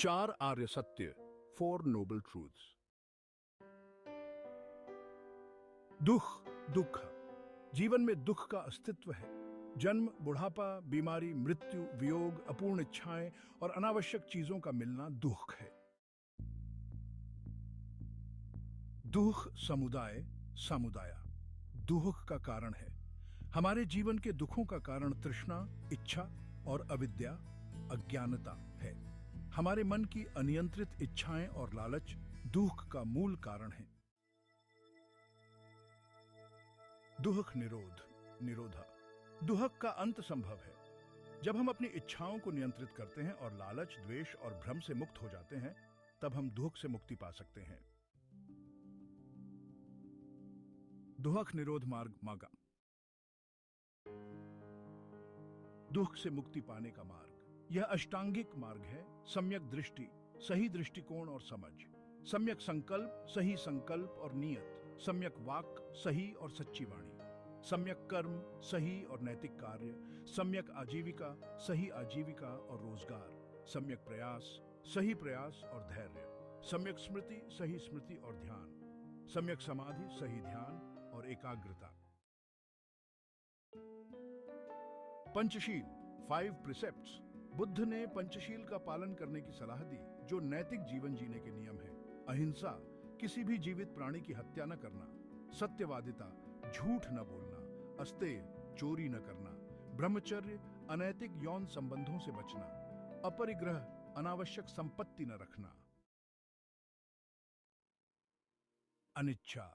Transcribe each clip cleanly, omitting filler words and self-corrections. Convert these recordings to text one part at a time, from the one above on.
4 आर्य सत्य, 4 Nobel truths. दुख। जीवन में दुख का अस्तित्व है। जन्म, बुढ़ापा, बीमारी, मृत्यु, वियोग, अपूर्ण इच्छाएं और अनावश्यक चीजों का मिलना दुख है। दुख समुदाय दुख का कारण है। हमारे जीवन के दुखों का कारण तृष्णा, इच्छा और अविद्या, अज्ञानता है। हमारे मन की अनियंत्रित इच्छाएं और लालच दुख का मूल कारण है। दुख निरोधा। दुख का अंत संभव है। जब हम अपनी इच्छाओं को नियंत्रित करते हैं और लालच, द्वेष और भ्रम से मुक्त हो जाते हैं, तब हम दुख से मुक्ति पा सकते हैं। दुख निरोध मार्ग। दुख से मुक्ति पाने का मार्ग यह अष्टांगिक मार्ग है। सम्यक दृष्टि, सही दृष्टिकोण और समझ, सम्यक संकल्प, सही संकल्प और नियत, सम्यक वाक, सही और सच्ची वाणी, सम्यक कर्म, सही और नैतिक कार्य, सम्यक आजीविका, सही आजीविका और रोजगार, सम्यक प्रयास, सही प्रयास और धैर्य, सम्यक स्मृति, सही स्मृति और ध्यान, सम्यक समाधि, सही ध्यान और एकाग्रता। पंचशील, 5 प्रिसेप्ट्स। बुद्ध ने पंचशील का पालन करने की सलाह दी, जो नैतिक जीवन जीने के नियम है। अहिंसा, किसी भी जीवित प्राणी की हत्या न करना। सत्यवादिता, झूठ न बोलना। अस्तेय, चोरी न करना। ब्रह्मचर्य, अनैतिक यौन संबंधों से बचना। अपरिग्रह, अनावश्यक संपत्ति न रखना। अनिच्छा,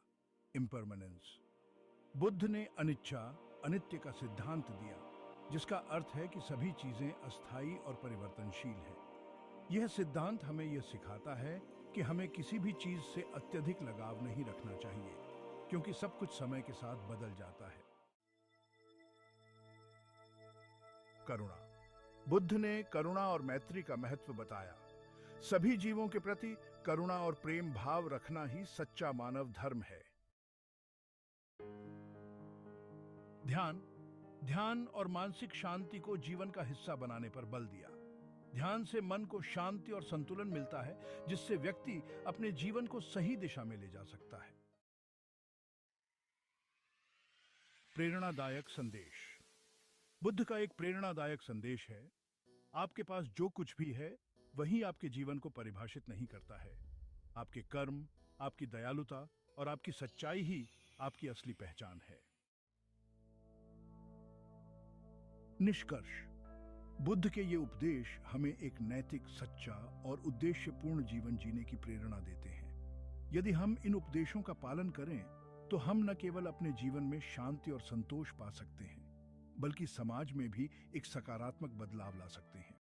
इम्परमानेंस। बुद्ध ने अनिच्छा, अनित्य का सिद्धांत दिया, जिसका अर्थ है कि सभी चीजें अस्थायी और परिवर्तनशील हैं। यह सिद्धांत हमें यह सिखाता है कि हमें किसी भी चीज से अत्यधिक लगाव नहीं रखना चाहिए, क्योंकि सब कुछ समय के साथ बदल जाता है। करुणा। बुद्ध ने करुणा और मैत्री का महत्व बताया। सभी जीवों के प्रति करुणा और प्रेम भाव रखना ही सच्चा मानव धर्म है। ध्यान और मानसिक शांति को जीवन का हिस्सा बनाने पर बल दिया। ध्यान से मन को शांति और संतुलन मिलता है, जिससे व्यक्ति अपने जीवन को सही दिशा में ले जा सकता है। प्रेरणादायक संदेश। बुद्ध का एक प्रेरणादायक संदेश है, आपके पास जो कुछ भी है वही आपके जीवन को परिभाषित नहीं करता है। आपके कर्म, आपकी दयालुता और आपकी सच्चाई ही आपकी असली पहचान है। निष्कर्ष। बुद्ध के ये उपदेश हमें एक नैतिक, सच्चा और उद्देश्यपूर्ण जीवन जीने की प्रेरणा देते हैं। यदि हम इन उपदेशों का पालन करें, तो हम न केवल अपने जीवन में शांति और संतोष पा सकते हैं, बल्कि समाज में भी एक सकारात्मक बदलाव ला सकते हैं।